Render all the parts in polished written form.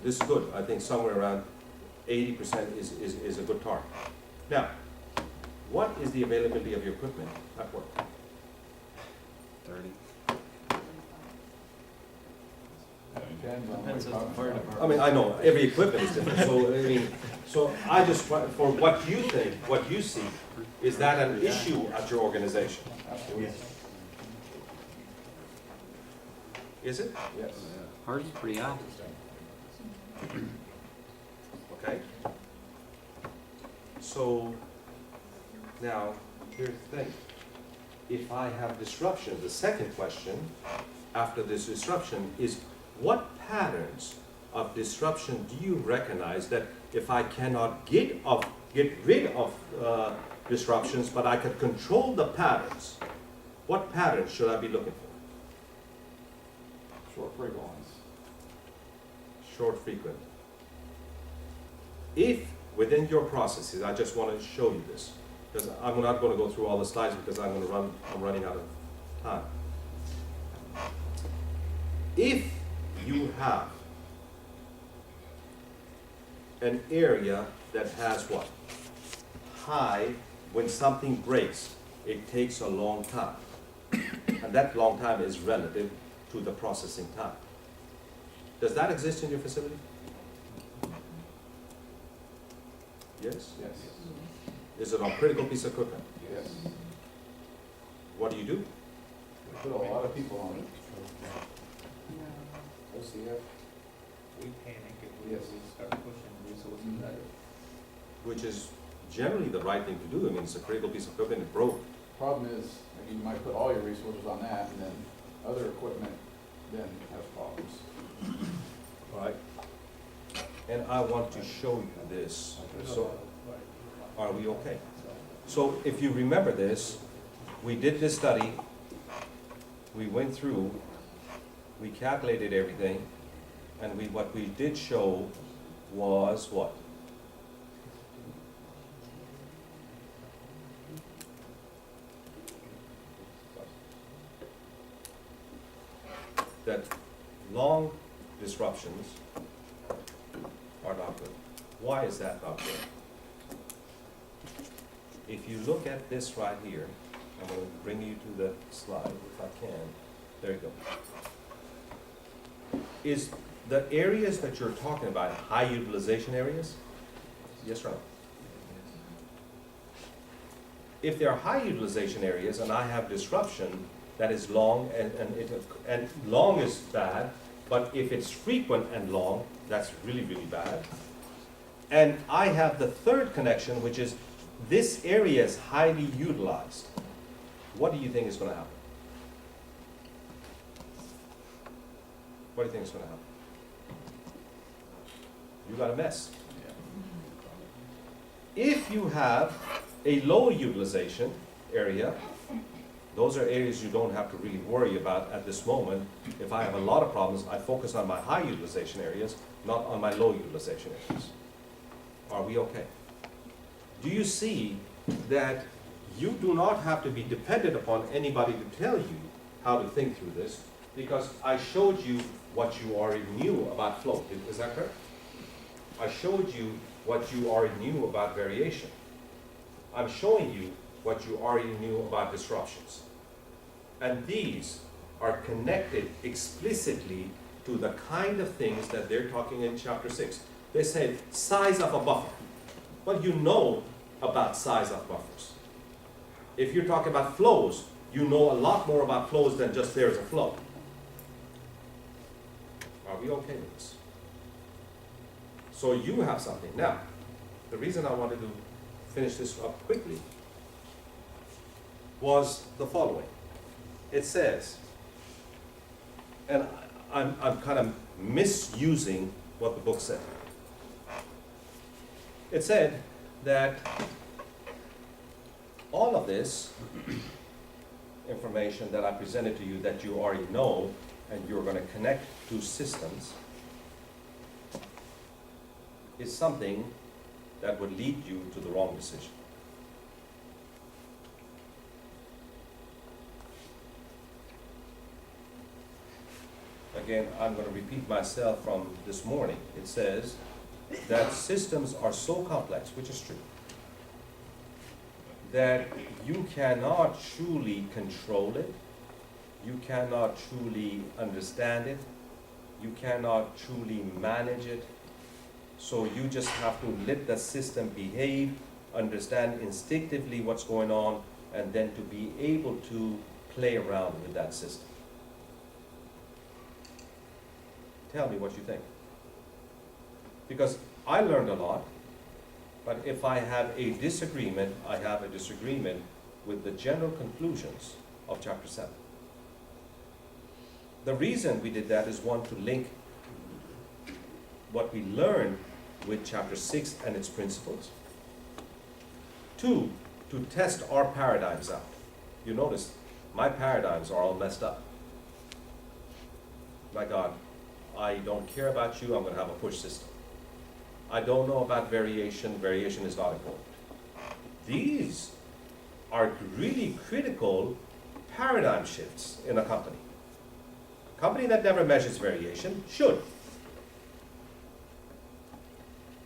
this is good. I think somewhere around 80% is a good target. Now, what is the availability of your equipment at work? 30. Depends on the fire department. I mean, I know, every equipment is different, so, I mean, so I just, for what you think, what you see, is that an issue at your organization? Absolutely. Is it? Yes. Ours is pretty high. Okay. So, now, here's the thing. If I have disruption, the second question after this disruption is, what patterns of disruption do you recognize that if I cannot get rid of disruptions, but I can control the patterns, what patterns should I be looking for? Short break lines. Short, frequent. If within your processes, I just want to show you this, because I'm not going to go through all the slides because I'm running out of time. If you have an area that has what? High, when something breaks, it takes a long time. And that long time is relative to the processing time. Does that exist in your facility? Yes? Yes. Is it on critical piece of equipment? Yes. What do you do? We put a lot of people on it. OCF. We panic if we Yes. start pushing resources at it. Which is generally the right thing to do. I mean, it's a critical piece of equipment, it broke. Problem is, like, you might put all your resources on that, and then other equipment then has problems. Right. And I want to show you this. So, are we okay? So if you remember this, we did this study, we went through, we calculated everything, and what we did show was what? That long disruptions are not good. Why is that not good? If you look at this right here, I'm going to bring you to the slide if I can. There you go. Is the areas that you're talking about high utilization areas? Yes or no? If they're high utilization areas and I have disruption that is long and long is bad, but if it's frequent and long, that's really, really bad. And I have the third connection, which is this area is highly utilized. What do you think is going to happen? What do you think is going to happen? You got a mess. If you have a low utilization area, those are areas you don't have to really worry about at this moment. If I have a lot of problems, I focus on my high utilization areas, not on my low utilization areas. Are we okay? Do you see that you do not have to be dependent upon anybody to tell you how to think through this, because I showed you what you already knew about flow. Is that correct? I showed you what you already knew about variation. I'm showing you what you already knew about disruptions. And these are connected explicitly to the kind of things that they're talking in chapter 6. They say size of a buffer. Well, you know about size of buffers. If you're talking about flows, you know a lot more about flows than just there's a flow. Are we okay with this? So you have something. Now, the reason I wanted to finish this up quickly was the following. It says, and I'm kind of misusing what the book said. It said that all of this information that I presented to you that you already know and you're going to connect to systems is something that would lead you to the wrong decision. again, I'm gonna repeat myself from this morning. It says that systems are so complex, which is true, that you cannot truly control it, you cannot truly understand it, you cannot truly manage it. So you just have to let the system behave, understand instinctively what's going on, and then to be able to play around with that system. Tell me what you think. Because I learned a lot, but if I have a disagreement, I have a disagreement with the general conclusions of chapter 7. The reason we did that is, one, to link what we learned with chapter 6 and its principles. 2, to test our paradigms out. You notice, my paradigms are all messed up. My God, I don't care about you, I'm going to have a push system. I don't know about variation, variation is not important. These are really critical paradigm shifts in a company. A company that never measures variation should.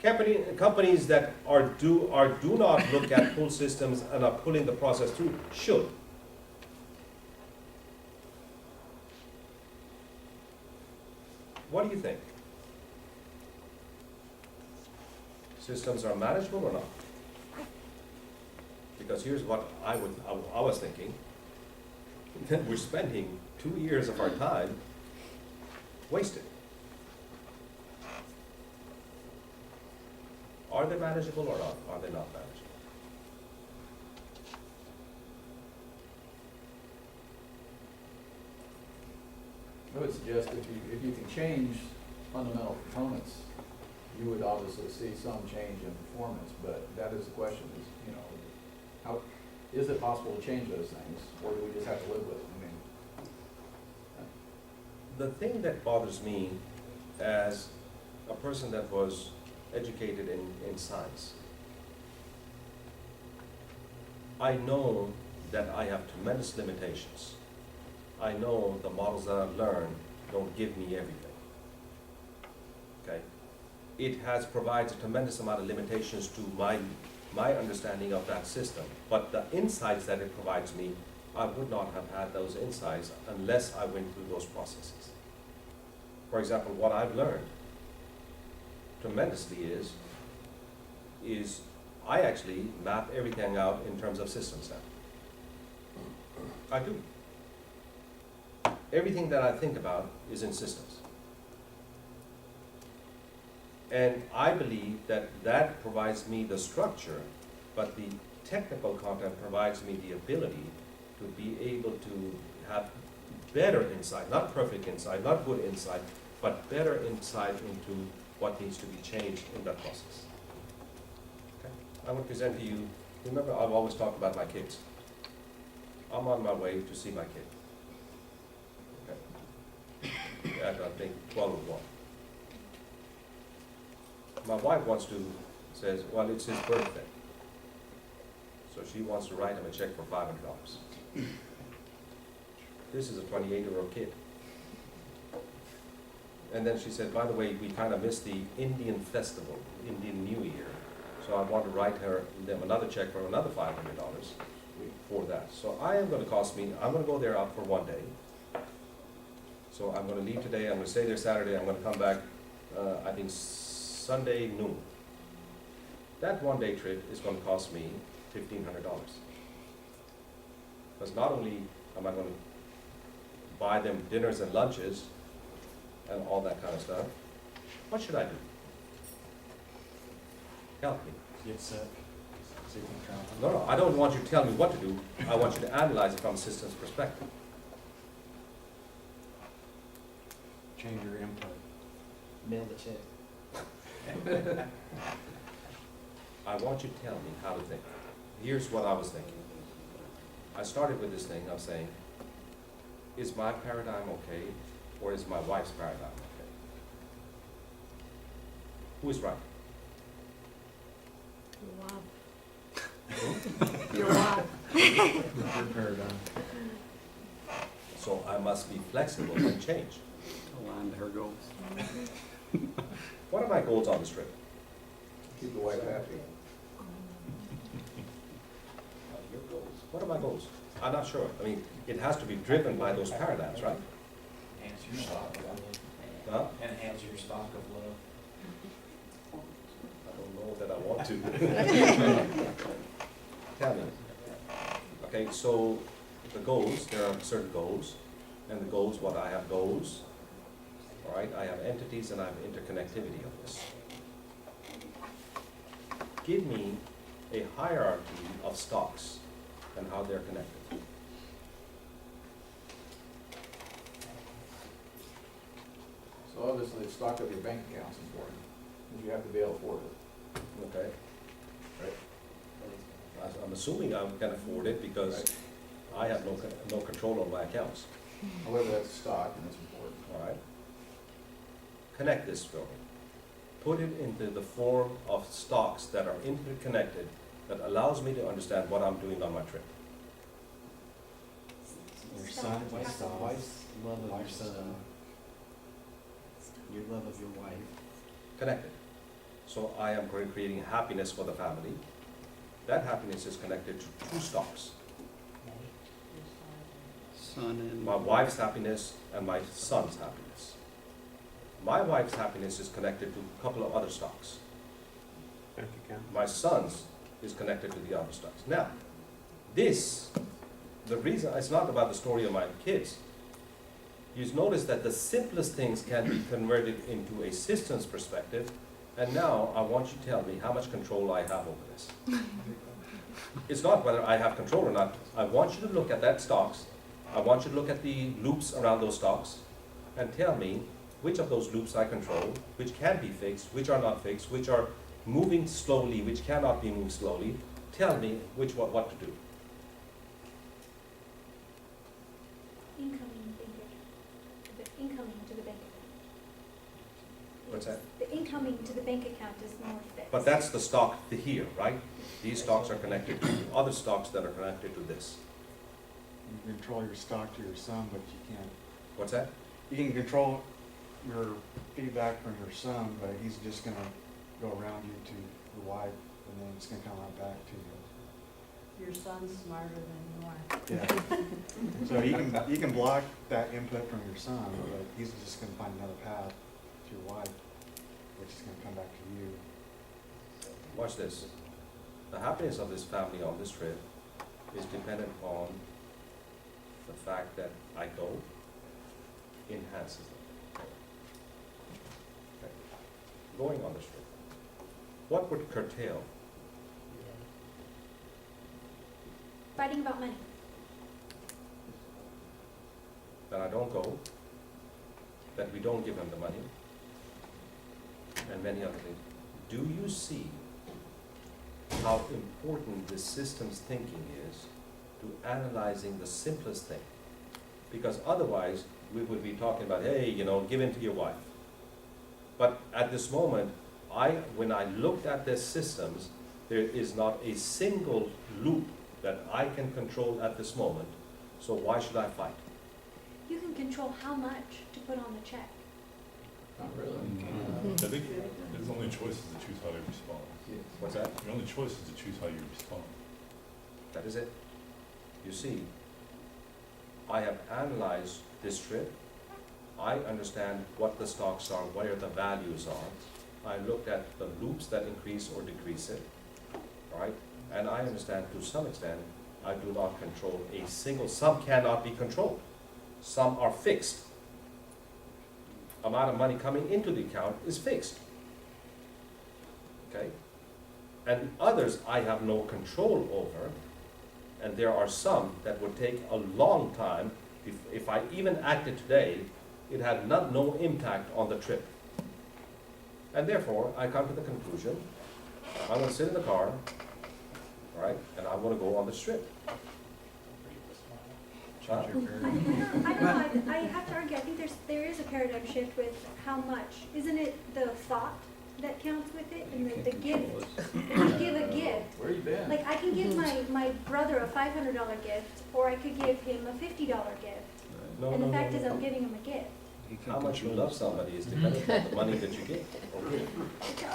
Companies that do not look at pull systems and are pulling the process through should. What do you think? Systems are manageable or not? Because here's what I was thinking. That we're spending 2 years of our time wasted. Are they manageable or not? Are they not manageable? I would suggest if you can change fundamental components, you would obviously see some change in performance, but that is the question, is, you know, how, is it possible to change those things, or do we just have to live with them? I mean, The thing that bothers me as a person that was educated in science, I know that I have tremendous limitations. I know the models that I've learned don't give me everything. Okay? It provides a tremendous amount of limitations to my understanding of that system. But the insights that it provides me, I would not have had those insights unless I went through those processes. For example, what I've learned tremendously is I actually map everything out in terms of systems now. I do. Everything that I think about is in systems. And I believe that that provides me the structure, but the technical content provides me the ability to be able to have better insight, not perfect insight, not good insight, but better insight into what needs to be changed in that process. Okay? I will present to you, remember I've always talked about my kids. I'm on my way to see my kid. Okay? At I think 12 or 1. My wife says, well, it's his birthday. So she wants to write him a check for $500. This is a 28-year-old kid. And then she said, by the way, we kind of missed the Indian festival, Indian New Year. So I want to write them another check for another $500 for that. So I'm going to go there out for 1 day. So I'm going to leave today, I'm going to stay there Saturday, I'm going to come back, I think Sunday noon. That 1 day trip is going to cost me $1,500. Because not only am I going to buy them dinners and lunches and all that kind of stuff, what should I do? Help me. Get set. See if you can count. No, I don't want you to tell me what to do. I want you to analyze it from a systems perspective. Change your input. Mail the check. I want you to tell me how to think. Here's what I was thinking. I started with this thing of saying, is my paradigm okay, or is my wife's paradigm okay? Who is right? You're wow. Your paradigm. So I must be flexible and change. Aligned to her goals. What are my goals on this trip? Keep the wife happy. Your goals. What are my goals? I'm not sure. I mean, it has to be driven by those paradigms, right? Enhance your stock of love. Huh? Enhance your stock of love. I don't know that I want to. Tell me. Okay, so the goals, there are certain goals, and the goals, what I have goals, all right, I have entities and I have interconnectivity of this. Give me a hierarchy of stocks and how they're connected. So obviously, the stock of your bank account's important, because you have to be able to afford it. Okay? I'm assuming I can afford it because I have no control on my accounts, However, that's stock and it's important. all right? Connect this for me. Put it into the form of stocks that are interconnected, that allows me to understand what I'm doing on my trip. Your son, Wife's love of your son. your love of your wife. Connected. So I am creating happiness for the family. That happiness is connected to two stocks. Son and. My wife's happiness and my son's happiness. My wife's happiness is connected to a couple of other stocks. Bank account. My son's is connected to the other stocks. Now, this, the reason, it's not about the story of my kids. You notice that the simplest things can be converted into a systems perspective, and now I want you to tell me how much control I have over this. It's not whether I have control or not. I want you to look at that stocks. I want you to look at the loops around those stocks and tell me which of those loops I control, which can be fixed, which are not fixed, which are moving slowly, which cannot be moved slowly. Tell me what to do. Incoming to the bank account. What's that? The incoming to the bank account is more fixed. But that's the stock to here, right? These stocks are connected to other stocks that are connected to this. You can control your stock to your son, but you can't. What's that? You can control your feedback from your son, but he's just gonna go around you to your wife, and then it's gonna come right back to you. Your son's smarter than you are. Yeah. So you can block that input from your son, but he's just gonna find another path to your wife, which is gonna come back to you. Watch this. The happiness of this family on this trip is dependent on the fact that I go enhances them. Okay. Going on this trip. What would curtail? Fighting about money. That I don't go, that we don't give him the money, and many other things. Do you see how important this systems thinking is to analyzing the simplest thing? Because otherwise, we would be talking about, hey, give in to your wife. But at this moment, when I looked at this systems, there is not a single loop that I can control at this moment. So why should I fight? You can control how much to put on the check. Not really. I think his only choice is to choose how to respond. What's that? Your only choice is to choose how you respond. That is it. You see, I have analyzed this trip. I understand what the stocks are, where the values are. I looked at the loops that increase or decrease it, right? And I understand to some extent, I do not control a single, some cannot be controlled. Some are fixed. Amount of money coming into the account is fixed. Okay? And others I have no control over, and there are some that would take a long time. If I even acted today, it had no impact on the trip. And therefore, I come to the conclusion, I'm going to sit in the car, right, and I'm going to go on this trip. Change your I paradigm. don't know, I have to argue, I think there is a paradigm shift with how much. Isn't it the thought that counts with it, and the gift? If you give a gift, Where you been? like I can give my brother a $500 gift, or I could give him a $50 gift. No, And the no, fact no, is, no. I'm giving him a gift. You can how much you control love the somebody is dependent on the money that you get. Okay.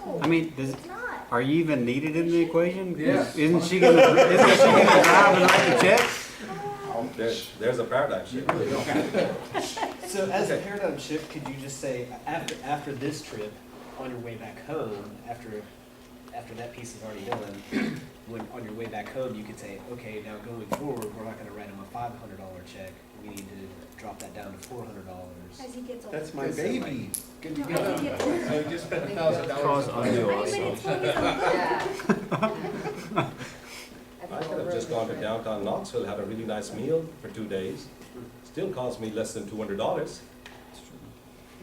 No, I mean, it's not. are you even needed in the equation? Yes. Isn't she gonna drive and write the checks? There's a paradigm shift. So as a paradigm shift, could you just say, after this trip, on your way back home, after that piece is already done, when on your way back home, you could say, okay, now going forward, we're not gonna write him a $500 check. We need to drop that down to $400. As he gets older. That's my baby. Good to No, go. as he gets older. So you just spent $1,000. Cause undue I mean, but it's always a I could have just gone to downtown Knoxville, had a really nice meal for 2 days, still cost me less than $200.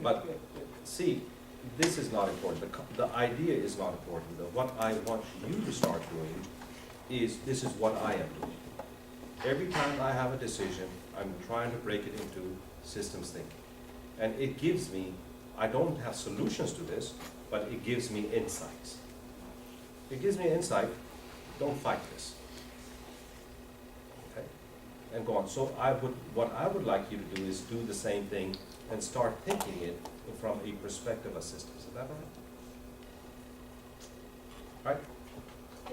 But, see, this is not important, the idea is not important. What I want you to start doing is, this is what I am doing. Every time I have a decision, I'm trying to break it into systems thinking. And it gives me, I don't have solutions to this, but it gives me insights. It gives me insight, don't fight this. Okay? And go on. So what I would like you to do is do the same thing and start thinking it from a perspective of systems. Is that right?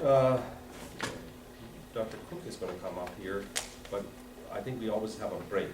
Right? Dr. Cook is going to come up here, but I think we always have a break.